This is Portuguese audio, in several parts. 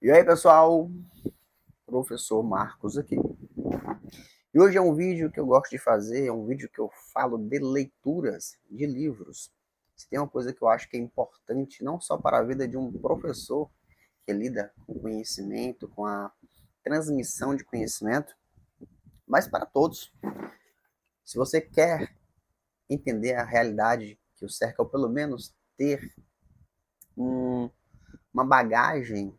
E aí, pessoal, professor Marcos aqui. E hoje é um vídeo que eu gosto de fazer, é um vídeo que eu falo de leituras de livros. Se tem uma coisa que eu acho que é importante, não só para a vida de um professor que lida com conhecimento, com a transmissão de conhecimento, mas para todos. Se você quer entender a realidade que o cerca, ou pelo menos ter uma bagagem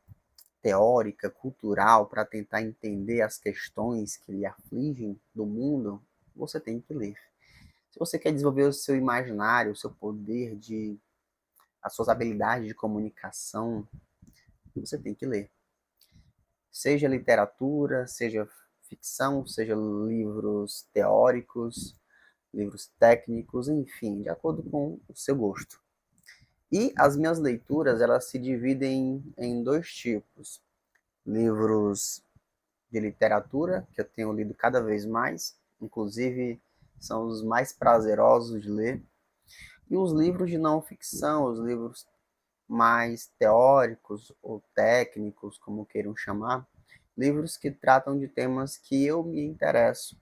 teórica, cultural, para tentar entender as questões que lhe afligem do mundo, você tem que ler. Se você quer desenvolver o seu imaginário, o seu poder de, as suas habilidades de comunicação, você tem que ler. Seja literatura, seja ficção, seja livros teóricos, livros técnicos, enfim, de acordo com o seu gosto. E as minhas leituras, elas se dividem em dois tipos. Livros de literatura, que eu tenho lido cada vez mais, inclusive são os mais prazerosos de ler, e os livros de não ficção, os livros mais teóricos ou técnicos, como queiram chamar, livros que tratam de temas que eu me interesso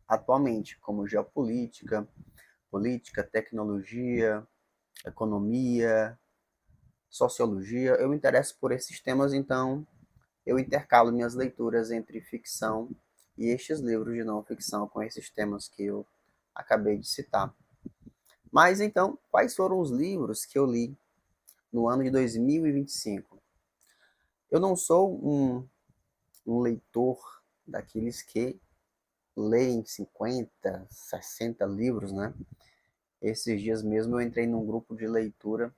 atualmente, como geopolítica, política, tecnologia, economia, sociologia. Eu me interesso por esses temas, então eu intercalo minhas leituras entre ficção e estes livros de não ficção com esses temas que eu acabei de citar. Mas então, quais foram os livros que eu li no ano de 2025? Eu não sou um leitor daqueles que leem 50, 60 livros, né? Esses dias mesmo eu entrei num grupo de leitura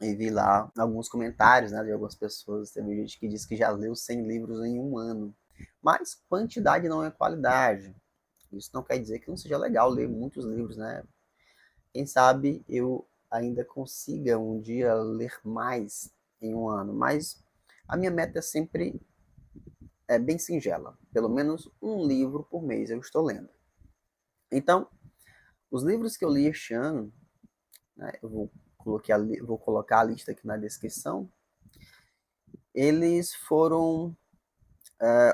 e vi lá alguns comentários, né, de algumas pessoas. Teve gente que disse que já leu 100 livros em um ano. Mas quantidade não é qualidade. Isso não quer dizer que não seja legal ler muitos livros, né? Quem sabe eu ainda consiga um dia ler mais em um ano, mas a minha meta é sempre bem singela. Pelo menos um livro por mês eu estou lendo. Então, os livros que eu li este ano, né, vou colocar a lista aqui na descrição, eles foram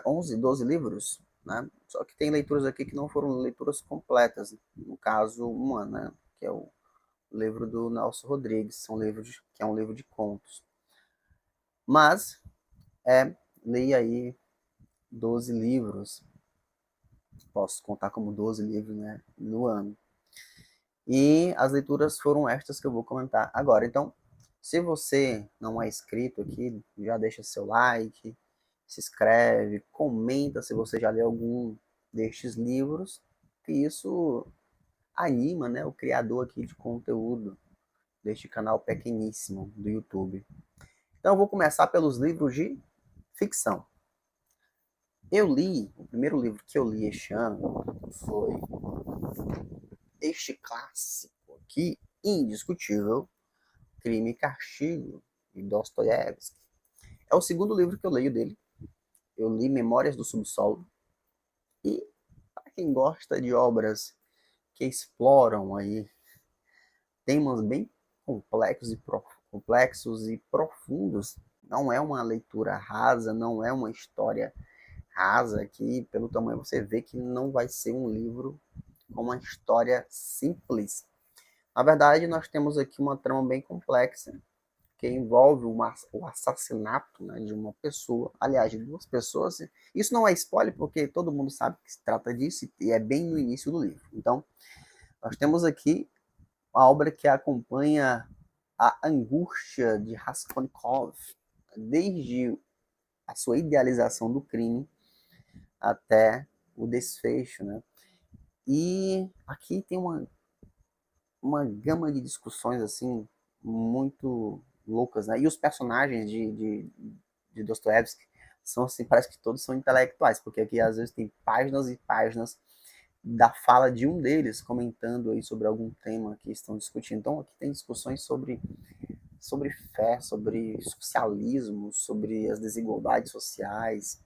11, 12 livros, né? Só que tem leituras aqui que não foram leituras completas, no caso uma, né? Que é o livro do Nelson Rodrigues, que é um livro de contos. Mas li aí 12 livros, posso contar como 12 livros, né, no ano. E as leituras foram estas que eu vou comentar agora. Então, se você não é inscrito aqui, já deixa seu like, se inscreve, comenta se você já leu algum destes livros, que isso anima, né, o criador aqui de conteúdo deste canal pequeníssimo do YouTube. Então, eu vou começar pelos livros de ficção. O primeiro livro que eu li este ano foi este clássico aqui, indiscutível, Crime e Castigo, de Dostoiévski. É o segundo livro que eu leio dele. Eu li Memórias do Subsolo. E para quem gosta de obras que exploram aí temas bem complexos e profundos, não é uma leitura rasa, não é uma história rasa, que pelo tamanho você vê que não vai ser um livro com uma história simples. Na verdade, nós temos aqui uma trama bem complexa, que envolve o assassinato, né, de uma pessoa, aliás, de duas pessoas. Isso não é spoiler, porque todo mundo sabe que se trata disso, e é bem no início do livro. Então, nós temos aqui uma obra que acompanha a angústia de Raskolnikov, desde a sua idealização do crime até o desfecho, né? E aqui tem uma gama de discussões assim muito loucas, né? E os personagens de Dostoiévski são assim, parece que todos são intelectuais, porque aqui às vezes tem páginas e páginas da fala de um deles comentando aí sobre algum tema que estão discutindo. Então aqui tem discussões sobre fé, sobre socialismo, sobre as desigualdades sociais.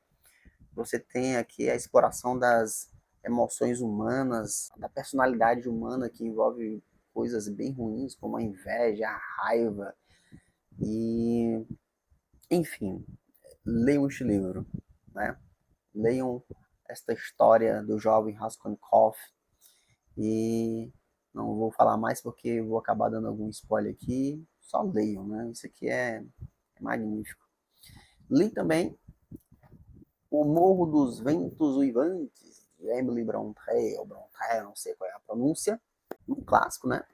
Você tem aqui a exploração das emoções humanas, da personalidade humana, que envolve coisas bem ruins, como a inveja, a raiva. E Enfim, leiam este livro, né? Leiam esta história do jovem Raskolnikov e não vou falar mais porque vou acabar dando algum spoiler aqui. Só leiam, né? Isso aqui é magnífico. Li também O Morro dos Ventos Uivantes, de Emily Brontë, ou Brontë, não sei qual é a pronúncia. Um clássico, né?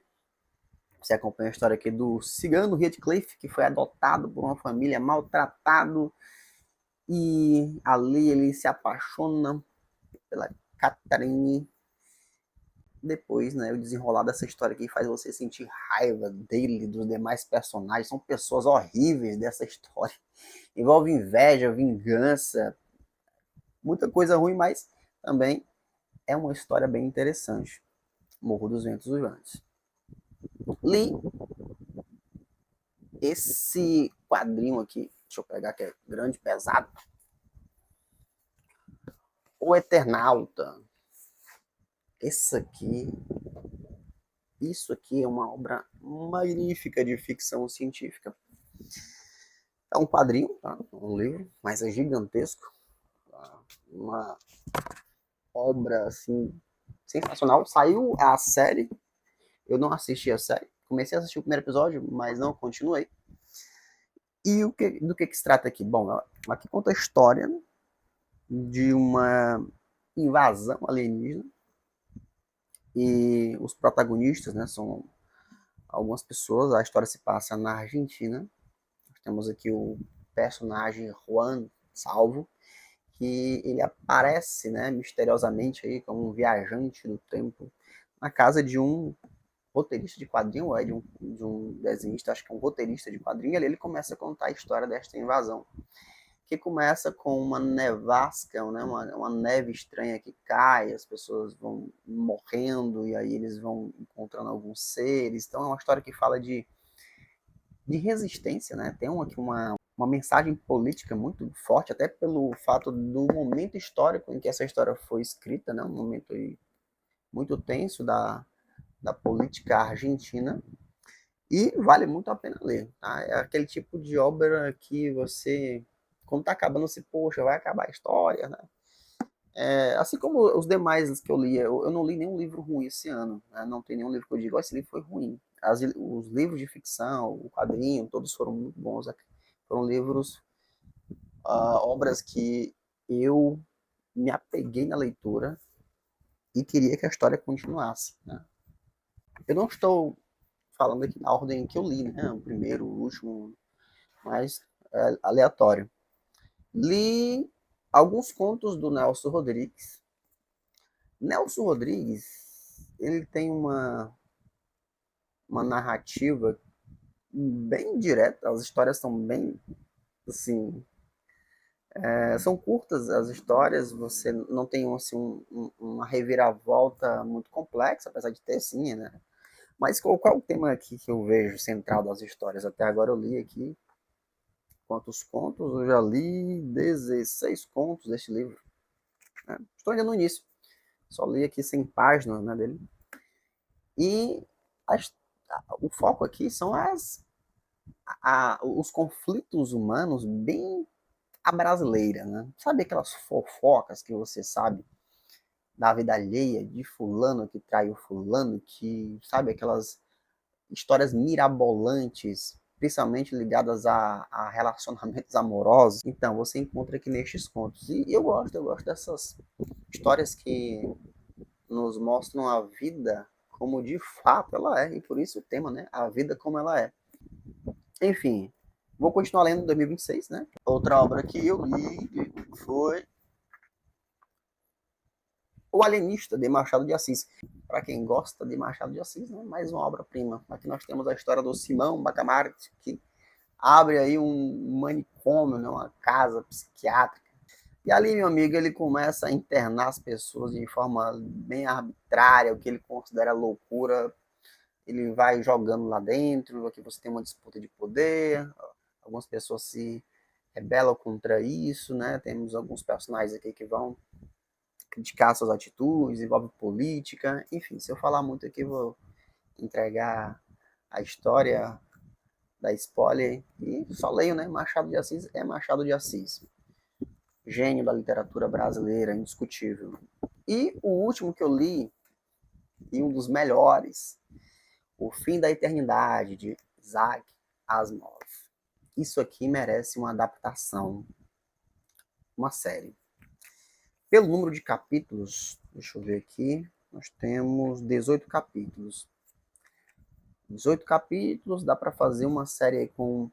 Você acompanha a história aqui do cigano Heathcliff, que foi adotado por uma família maltratado e ali ele se apaixona pela Catherine. Depois, né, o desenrolar dessa história aqui faz você sentir raiva dele, dos demais personagens. São pessoas horríveis dessa história. Envolve inveja, vingança, muita coisa ruim, mas também é uma história bem interessante. Morro dos Ventos Uivantes. Li esse quadrinho aqui, deixa eu pegar que é grande, pesado. O Eternauta. Esse aqui, isso aqui é uma obra magnífica de ficção científica. É um quadrinho, tá? Um livro, mas é gigantesco. Uma obra assim sensacional. Saiu a série, eu não assisti a série. Comecei a assistir o primeiro episódio, mas não continuei. E do que se trata aqui? Bom, aqui conta a história de uma invasão alienígena e os protagonistas, né, são algumas pessoas. A história se passa na Argentina. Nós temos aqui o personagem Juan Salvo, que ele aparece, né, misteriosamente aí como um viajante do tempo na casa de um roteirista de quadrinho, ou é de um desenhista, acho que é um roteirista de quadrinho, e ali ele começa a contar a história desta invasão, que começa com uma nevasca, né, uma neve estranha que cai, as pessoas vão morrendo, e aí eles vão encontrando alguns seres. Então é uma história que fala de resistência, né? Tem aqui uma mensagem política muito forte, até pelo fato do momento histórico em que essa história foi escrita, né? Um momento aí muito tenso da política argentina, e vale muito a pena ler. Tá? É aquele tipo de obra que você, quando está acabando, você, poxa, vai acabar a história, né? Assim como os demais que eu li, eu não li nenhum livro ruim esse ano, né? Não tem nenhum livro que eu digo, esse livro foi ruim. Os livros de ficção, o quadrinho, todos foram muito bons. Foram livros, obras que eu me apeguei na leitura e queria que a história continuasse. Né? Eu não estou falando aqui na ordem que eu li, né? O primeiro, o último, mas é aleatório. Li alguns contos do Nelson Rodrigues. Nelson Rodrigues, ele tem uma narrativa bem direta, as histórias são bem, assim, são curtas as histórias, você não tem assim, uma reviravolta muito complexa, apesar de ter sim, né? Mas qual é o tema aqui que eu vejo central das histórias? Até agora eu li aqui quantos contos? Eu já li 16 contos deste livro. Né? Estou ainda no início, só li aqui 100 páginas, né, dele. E as, o foco aqui são os conflitos humanos bem a brasileira, né? Sabe aquelas fofocas que você sabe da vida alheia, de fulano que traiu fulano, que sabe aquelas histórias mirabolantes, principalmente ligadas a relacionamentos amorosos. Então, você encontra aqui nestes contos. E eu gosto dessas histórias que nos mostram a vida como de fato ela é, e por isso o tema, né? A vida como ela é. Enfim, vou continuar lendo em 2026, né? Outra obra que eu li foi O Alienista, de Machado de Assis. Para quem gosta de Machado de Assis, né? Mais uma obra-prima. Aqui nós temos a história do Simão Bacamarte, que abre aí um manicômio, né? Uma casa psiquiátrica. E ali, meu amigo, ele começa a internar as pessoas de forma bem arbitrária, o que ele considera loucura. Ele vai jogando lá dentro, aqui você tem uma disputa de poder, algumas pessoas se rebelam contra isso, né? Temos alguns personagens aqui que vão criticar suas atitudes, envolve política, enfim, se eu falar muito aqui, vou entregar a história dar spoiler, e só leio, né? Machado de Assis é Machado de Assis. Gênio da literatura brasileira, indiscutível. E o último que eu li, e um dos melhores, O Fim da Eternidade, de Isaac Asimov. Isso aqui merece uma adaptação, uma série. Pelo número de capítulos, deixa eu ver aqui, nós temos 18 capítulos. 18 capítulos, dá para fazer uma série com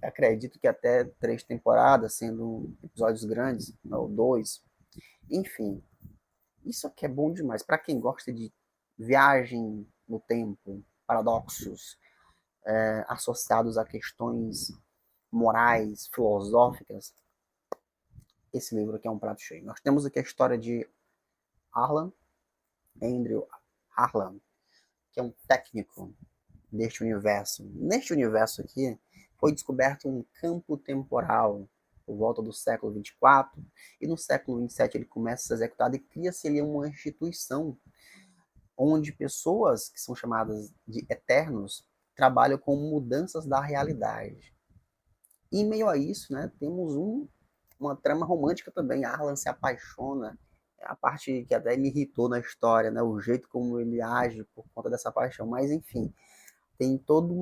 acredito que até 3 temporadas, sendo episódios grandes, ou 2. Enfim, isso aqui é bom demais. Para quem gosta de viagem no tempo, paradoxos associados a questões morais, filosóficas, esse livro aqui é um prato cheio. Nós temos aqui a história de Andrew Harlan, que é um técnico deste universo. Neste universo aqui, foi descoberto um campo temporal por volta do século 24, e no século 27 ele começa a ser executado e cria-se ali uma instituição onde pessoas que são chamadas de eternos trabalham com mudanças da realidade. E em meio a isso, né, temos uma trama romântica também. Arlan se apaixona, é a parte que até me irritou na história, né, o jeito como ele age por conta dessa paixão. Mas enfim, tem toda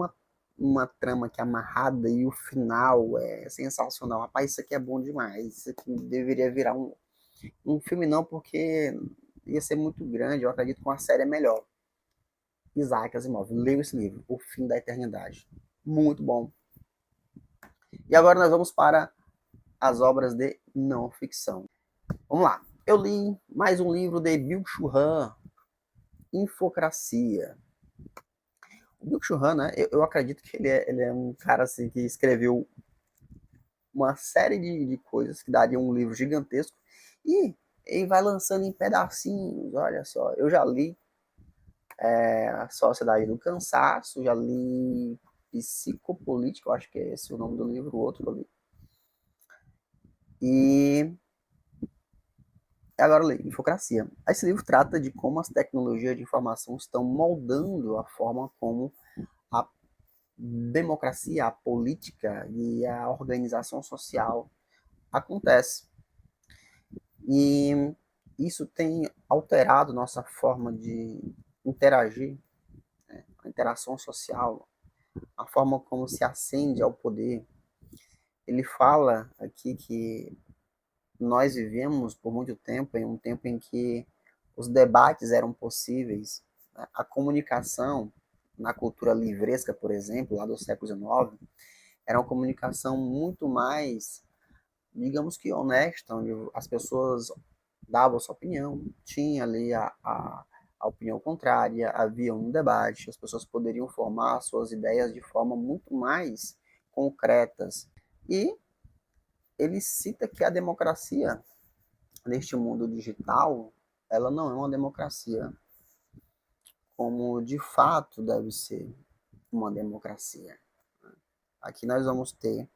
uma trama que é amarrada e o final é sensacional. Rapaz, isso aqui é bom demais. Isso aqui deveria virar um filme, não, porque ia ser muito grande. Eu acredito que uma série é melhor. Isaac Asimov, leia esse livro, O Fim da Eternidade. Muito bom. E agora nós vamos para as obras de não ficção. Vamos lá. Eu li mais um livro de Byung-Chul Han, Infocracia. O Byung-Chul Han, né, eu acredito que ele é um cara assim, que escreveu uma série de coisas que daria um livro gigantesco, e ele vai lançando em pedacinhos. Olha só, eu já li A Sociedade do Cansaço, já li Psicopolítica, eu acho que é esse o nome do livro, o outro que eu li. E agora eu li Infocracia. Esse livro trata de como as tecnologias de informação estão moldando a forma como a democracia, a política e a organização social acontece. E isso tem alterado nossa forma de interagir, né? A interação social, a forma como se ascende ao poder. Ele fala aqui que nós vivemos por muito tempo em um tempo em que os debates eram possíveis, né? A comunicação na cultura livresca, por exemplo, lá do século XIX, era uma comunicação muito mais, digamos que honesta, onde as pessoas davam sua opinião, tinha ali a opinião contrária, havia um debate, as pessoas poderiam formar suas ideias de forma muito mais concretas. E ele cita que a democracia neste mundo digital, ela não é uma democracia como de fato deve ser uma democracia. Aqui nós vamos ter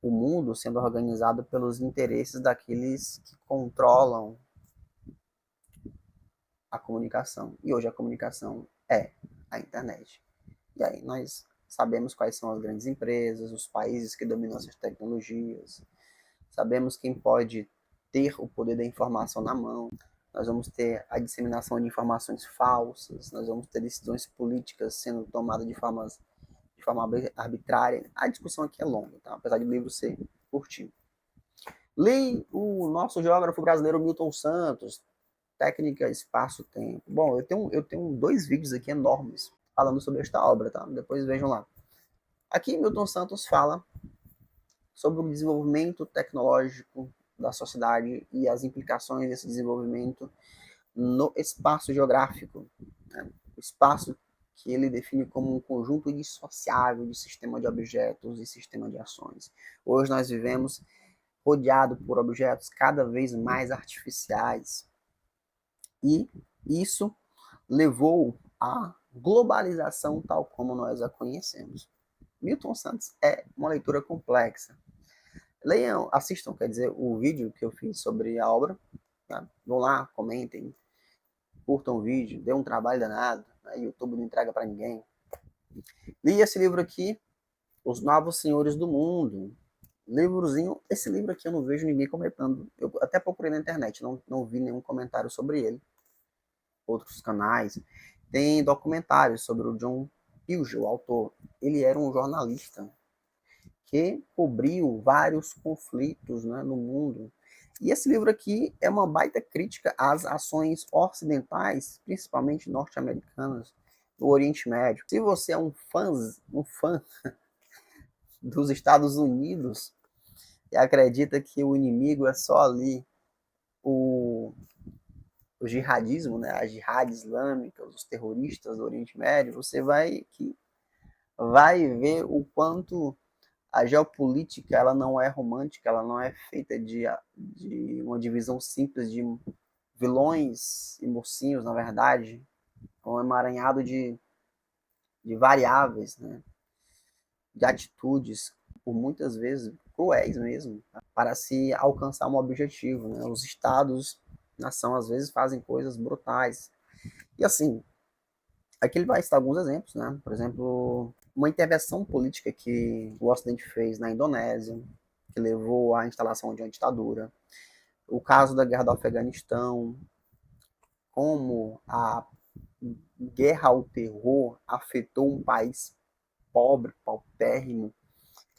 o mundo sendo organizado pelos interesses daqueles que controlam a comunicação. E hoje a comunicação é a internet. E aí nós sabemos quais são as grandes empresas, os países que dominam essas tecnologias, sabemos quem pode ter o poder da informação na mão. Nós vamos ter a disseminação de informações falsas, nós vamos ter decisões políticas sendo tomadas de forma arbitrária. A discussão aqui é longa, tá? Apesar de o livro ser curtinho. Li o nosso geógrafo brasileiro Milton Santos, Técnica, Espaço, Tempo. Bom, eu tenho 2 vídeos aqui enormes falando sobre esta obra, tá? Depois vejam lá. Aqui Milton Santos fala sobre o desenvolvimento tecnológico da sociedade e as implicações desse desenvolvimento no espaço geográfico, né? O espaço que ele define como um conjunto indissociável de sistema de objetos e sistema de ações. Hoje nós vivemos rodeado por objetos cada vez mais artificiais, e isso levou à globalização tal como nós a conhecemos. Milton Santos é uma leitura complexa. Leiam, assistam, quer dizer, o vídeo que eu fiz sobre a obra. Tá? Vão lá, comentem, curtam o vídeo, dê um trabalho danado. Né? YouTube não entrega para ninguém. Li esse livro aqui, Os Novos Senhores do Mundo. Livrozinho, esse livro aqui eu não vejo ninguém comentando. Eu até procurei na internet, não vi nenhum comentário sobre ele. Outros canais. Tem documentários sobre o John Pilger, o autor. Ele era um jornalista que cobriu vários conflitos, né, no mundo. E esse livro aqui é uma baita crítica às ações ocidentais, principalmente norte-americanas, do Oriente Médio. Se você é um fã dos Estados Unidos e acredita que o inimigo é só ali o, o jihadismo, né, a jihad islâmica, os terroristas do Oriente Médio, você vai ver o quanto a geopolítica ela não é romântica, ela não é feita de uma divisão simples de vilões e mocinhos, na verdade, é um emaranhado de variáveis, né, de atitudes, por muitas vezes cruéis mesmo, tá? Para se alcançar um objetivo. Né? Os estados, nação, às vezes fazem coisas brutais. E assim, aqui ele vai citar alguns exemplos, né? Por exemplo, uma intervenção política que o Ocidente fez na Indonésia, que levou à instalação de uma ditadura. O caso da guerra do Afeganistão, como a guerra ao terror afetou um país pobre, paupérrimo,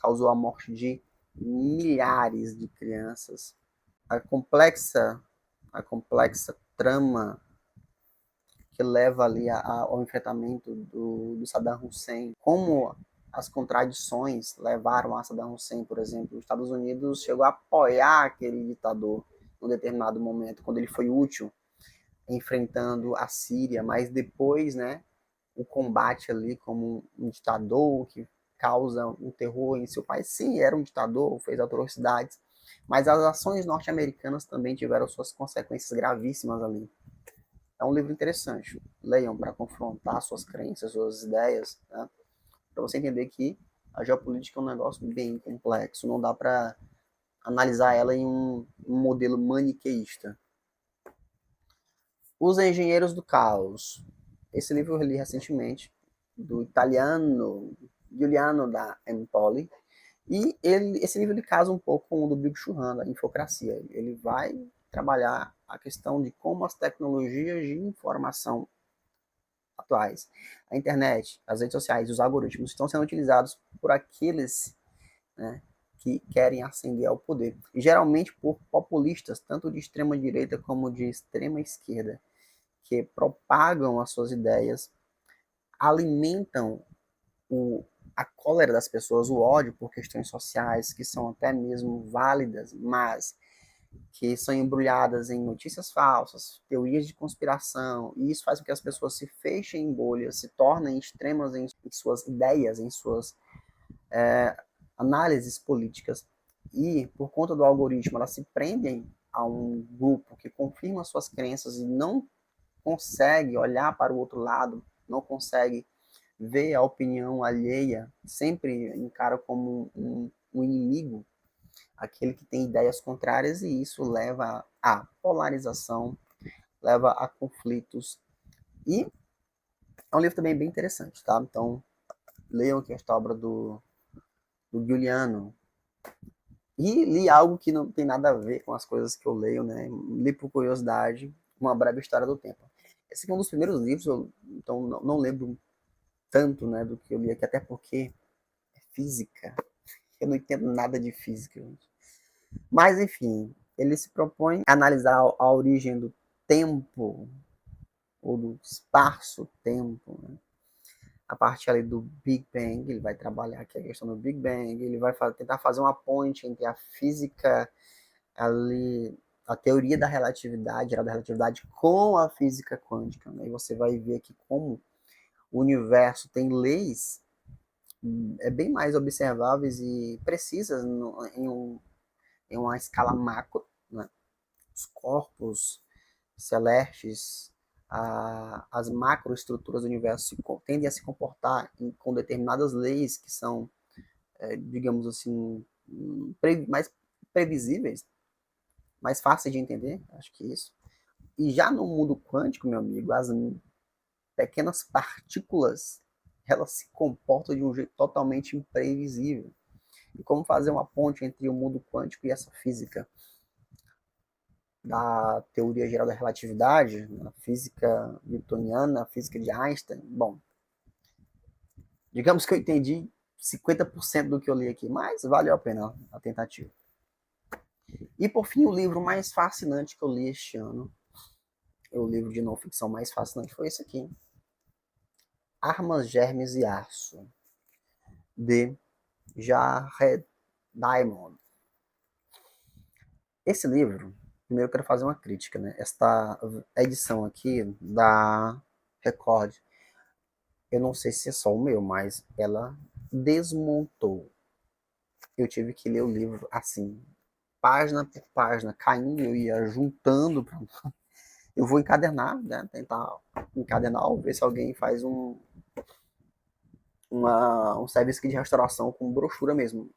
causou a morte de milhares de crianças. A complexa, a complexa trama que leva ali ao enfrentamento do Saddam Hussein, como as contradições levaram a Saddam Hussein, por exemplo, os Estados Unidos chegou a apoiar aquele ditador em um determinado momento, quando ele foi útil, enfrentando a Síria, mas depois, né, o combate ali como um ditador que causa um terror em seu país. Sim, era um ditador, fez atrocidades, mas as ações norte-americanas também tiveram suas consequências gravíssimas ali. É um livro interessante. Leiam para confrontar suas crenças, suas ideias, né? Para você entender que a geopolítica é um negócio bem complexo. Não dá para analisar ela em um modelo maniqueísta. Os Engenheiros do Caos. Esse livro eu li recentemente, do italiano Giuliano da Empoli. E esse livro ele casa um pouco com o do Byung-Chul Han, da Infocracia. Ele vai trabalhar a questão de como as tecnologias de informação atuais, a internet, as redes sociais, os algoritmos estão sendo utilizados por aqueles, né, que querem ascender ao poder. E geralmente por populistas, tanto de extrema direita como de extrema esquerda, que propagam as suas ideias, alimentam a cólera das pessoas, o ódio por questões sociais, que são até mesmo válidas, mas que são embrulhadas em notícias falsas, teorias de conspiração, e isso faz com que as pessoas se fechem em bolhas, se tornem extremas em suas ideias, em suas análises políticas, e por conta do algoritmo elas se prendem a um grupo que confirma suas crenças e não consegue olhar para o outro lado, não consegue ver a opinião alheia, sempre encara como um inimigo, aquele que tem ideias contrárias, e isso leva a polarização, leva a conflitos. E é um livro também bem interessante, tá? Então, leiam aqui esta obra do Giuliano. E li algo que não tem nada a ver com as coisas que eu leio, né? Li por curiosidade, Uma Breve História do Tempo. Esse aqui é um dos primeiros livros, então não lembro tanto, né, do que eu li aqui, até porque é física. Eu não entendo nada de física, gente. Mas, enfim, ele se propõe a analisar a origem do tempo, ou do espaço-tempo, né? A partir ali do Big Bang, ele vai trabalhar aqui a questão do Big Bang, ele vai tentar fazer uma ponte entre a física ali, a teoria da relatividade com a física quântica, né? E você vai ver aqui como o universo tem leis bem mais observáveis e precisas em uma escala macro, né? Os corpos celestes, as macroestruturas do universo tendem a se comportar com determinadas leis que são, digamos assim, mais previsíveis, mais fáceis de entender, acho que é isso. E já no mundo quântico, meu amigo, as pequenas partículas ela se comporta de um jeito totalmente imprevisível. E como fazer uma ponte entre o mundo quântico e essa física da teoria geral da relatividade, a física newtoniana, a física de Einstein? Bom, digamos que eu entendi 50% do que eu li aqui, mas valeu a pena a tentativa. E por fim, o livro mais fascinante que eu li este ano, o livro de não ficção mais fascinante foi esse aqui, Armas, Germes e Aço, de Jared Diamond. Esse livro, primeiro eu quero fazer uma crítica, né? Esta edição aqui da Record, eu não sei se é só o meu, mas ela desmontou. Eu tive que ler o livro assim, página por página, caindo, eu ia juntando. Eu vou encadernar, né? Tentar encadernar, ou ver se alguém faz um serviço de restauração com brochura mesmo.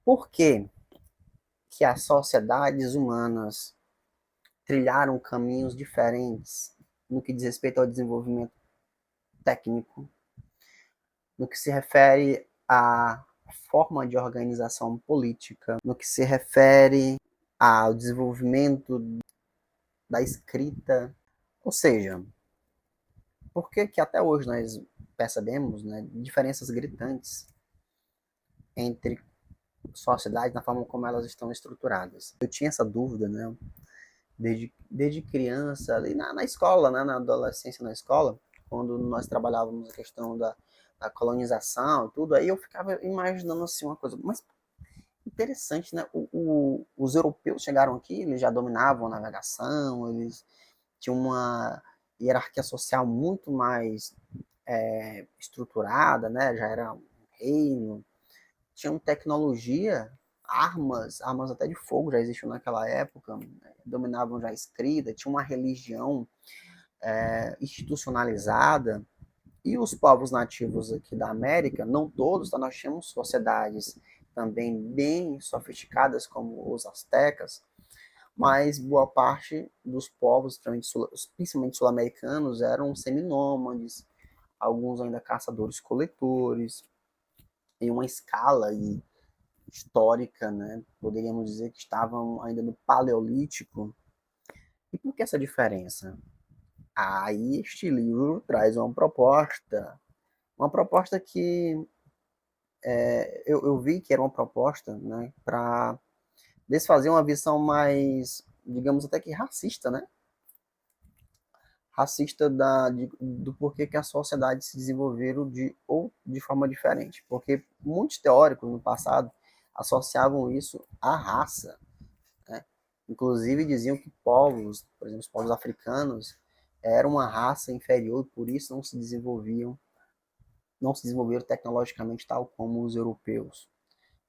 Por que que as sociedades humanas trilharam caminhos diferentes no que diz respeito ao desenvolvimento técnico, no que se refere à forma de organização política, no que se refere ao desenvolvimento da escrita, ou seja, por que que até hoje nós percebemos, né, diferenças gritantes entre sociedades na forma como elas estão estruturadas. Eu tinha essa dúvida, né, desde criança, ali na escola, né, na adolescência na escola, quando nós trabalhávamos a questão da colonização e tudo, aí eu ficava imaginando assim uma coisa, mas interessante, né? Os europeus chegaram aqui, eles já dominavam a navegação, eles tinham uma hierarquia social muito mais estruturada, né? Já era um reino, tinham tecnologia, armas até de fogo já existiam naquela época, né? Dominavam já a escrita, tinha uma religião institucionalizada, e os povos nativos aqui da América, não todos, tá? Nós tínhamos sociedades também bem sofisticadas, como os astecas, mas boa parte dos povos, principalmente sul-americanos, eram seminômades, alguns ainda caçadores-coletores, em uma escala histórica, né? Poderíamos dizer que estavam ainda no Paleolítico. E por que essa diferença? Aí este livro traz uma proposta que eu vi que era uma proposta, né, para desfazer uma visão mais, digamos até que racista, né? Racista do porquê que as sociedades se desenvolveram de forma diferente. Porque muitos teóricos no passado associavam isso à raça, né? Inclusive diziam que povos, por exemplo, os povos africanos, eram uma raça inferior e por isso não se desenvolveram tecnologicamente tal como os europeus.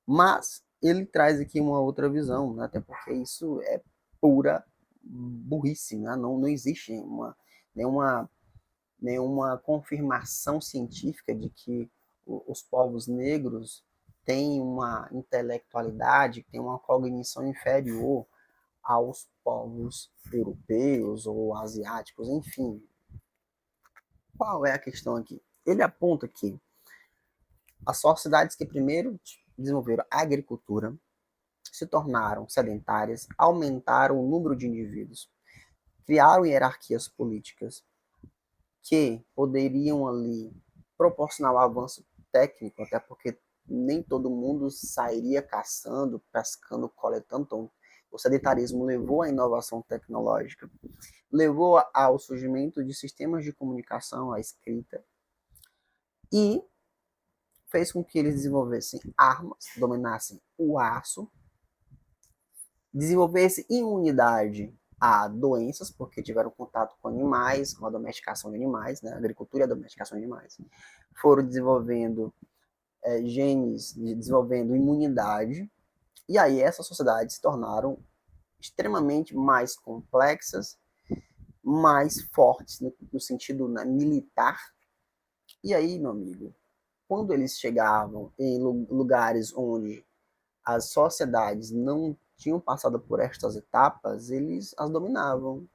Mas ele traz aqui uma outra visão, né? Até porque isso é pura burrice, né? Não existe nenhuma, nenhuma confirmação científica de que os povos negros têm uma intelectualidade, têm uma cognição inferior aos povos europeus ou asiáticos, enfim. Qual é a questão aqui? Ele aponta que as sociedades que primeiro desenvolveram a agricultura se tornaram sedentárias, aumentaram o número de indivíduos, criaram hierarquias políticas que poderiam ali proporcionar um avanço técnico, até porque nem todo mundo sairia caçando, pescando, coletando. Então, o sedentarismo levou à inovação tecnológica, levou ao surgimento de sistemas de comunicação, à escrita, e fez com que eles desenvolvessem armas, dominassem o aço, desenvolvessem imunidade a doenças, porque tiveram contato com animais, com a domesticação de animais, né? A agricultura e a domesticação de animais. Foram desenvolvendo genes, desenvolvendo imunidade, e aí essas sociedades se tornaram extremamente mais complexas, mais fortes no sentido, né, militar. E aí, meu amigo, quando eles chegavam em lugares onde as sociedades não tinham passado por estas etapas, eles as dominavam,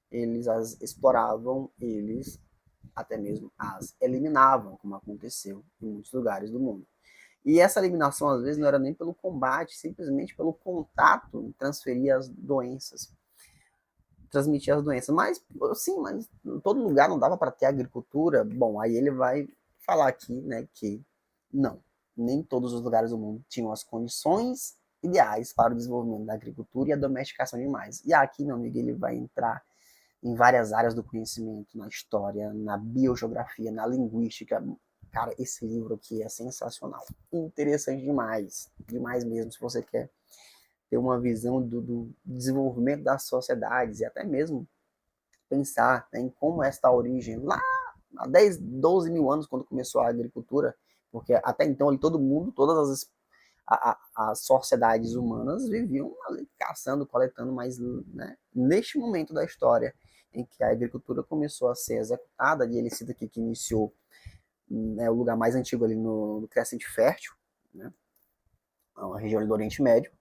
eles as exploravam, eles até mesmo as eliminavam, como aconteceu em muitos lugares do mundo. E essa eliminação, às vezes, não era nem pelo combate, simplesmente pelo contato, transferir as doenças, transmitir as doenças. Mas, sim, mas em todo lugar não dava para ter agricultura. Bom, aí ele vai falar aqui, né, que não, nem todos os lugares do mundo tinham as condições ideais para o desenvolvimento da agricultura e a domesticação de animais. E aqui, meu amigo, ele vai entrar em várias áreas do conhecimento, na história, na biogeografia, na linguística. Cara, esse livro aqui é sensacional. Interessante demais. Demais mesmo, se você quer ter uma visão do desenvolvimento das sociedades e até mesmo pensar, né, em como esta origem, lá há 10, 12 mil anos, quando começou a agricultura, porque até então ali, todo mundo, todas as sociedades humanas viviam ali, caçando, coletando, mas, né, neste momento da história em que a agricultura começou a ser executada, e ele cita aqui que iniciou, né, o lugar mais antigo ali no Crescente Fértil, né, a região do Oriente Médio.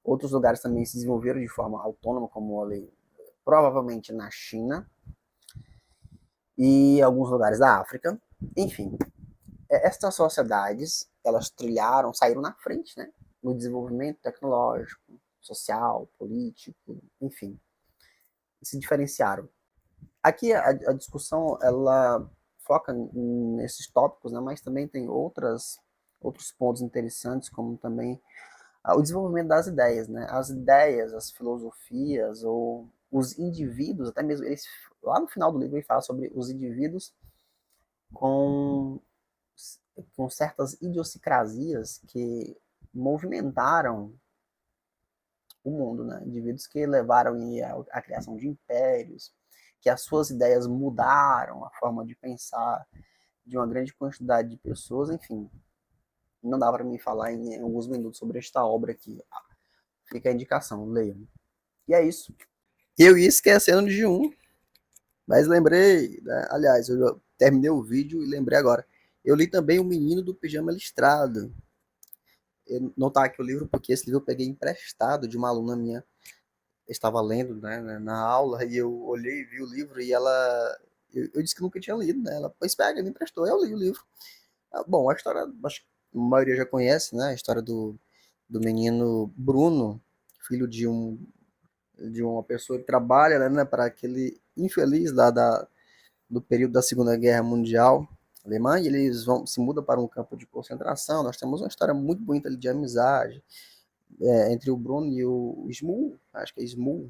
Outros lugares também se desenvolveram de forma autônoma, como ali, provavelmente na China e alguns lugares da África. Enfim, estas sociedades, elas trilharam, saíram na frente, né, no desenvolvimento tecnológico, social, político, enfim, se diferenciaram. Aqui a discussão, ela foca nesses tópicos, né, mas também tem outros pontos interessantes, como também o desenvolvimento das ideias, né, as ideias, as filosofias, ou os indivíduos, até mesmo, eles, lá no final do livro ele fala sobre os indivíduos com com certas idiosincrasias que movimentaram o mundo, né? Indivíduos que levaram à criação de impérios, que as suas ideias mudaram a forma de pensar de uma grande quantidade de pessoas, enfim. Não dá para me falar em alguns minutos sobre esta obra aqui. Fica a indicação, leiam. E é isso. Eu ia esquecendo de um, mas lembrei, né? Aliás, eu já terminei o vídeo e lembrei agora. Eu li também O Menino do Pijama Listrado. Eu não tá aqui o livro porque esse livro eu peguei emprestado de uma aluna minha. Eu estava lendo, né, na aula, e eu olhei e vi o livro e ela. Eu disse que nunca tinha lido, né? Ela, pois pega, me emprestou, eu li o livro. Bom, a história, acho que a maioria já conhece, né? A história do menino Bruno, filho de uma pessoa que trabalha, né, para aquele infeliz lá do período da Segunda Guerra Mundial alemã, e eles se mudam para um campo de concentração. Nós temos uma história muito bonita ali de amizade, entre o Bruno e o Smul, acho que é Smul,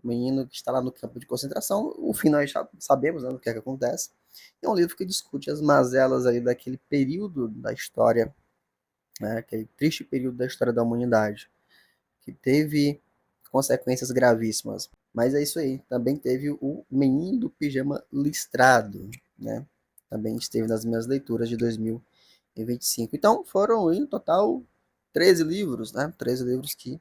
o menino que está lá no campo de concentração. O fim nós já sabemos, né, o que é que acontece. É um livro que discute as mazelas aí daquele período da história, né, aquele triste período da história da humanidade, que teve consequências gravíssimas. Mas é isso aí. Também teve o Menino do Pijama Listrado, né? Também esteve nas minhas leituras de 2025. Então foram em total 13 livros, né? 13 livros que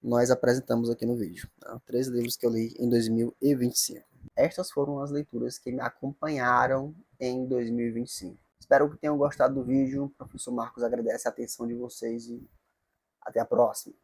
nós apresentamos aqui no vídeo. Tá? 13 livros que eu li em 2025. Estas foram as leituras que me acompanharam em 2025. Espero que tenham gostado do vídeo. O professor Marcos agradece a atenção de vocês e até a próxima.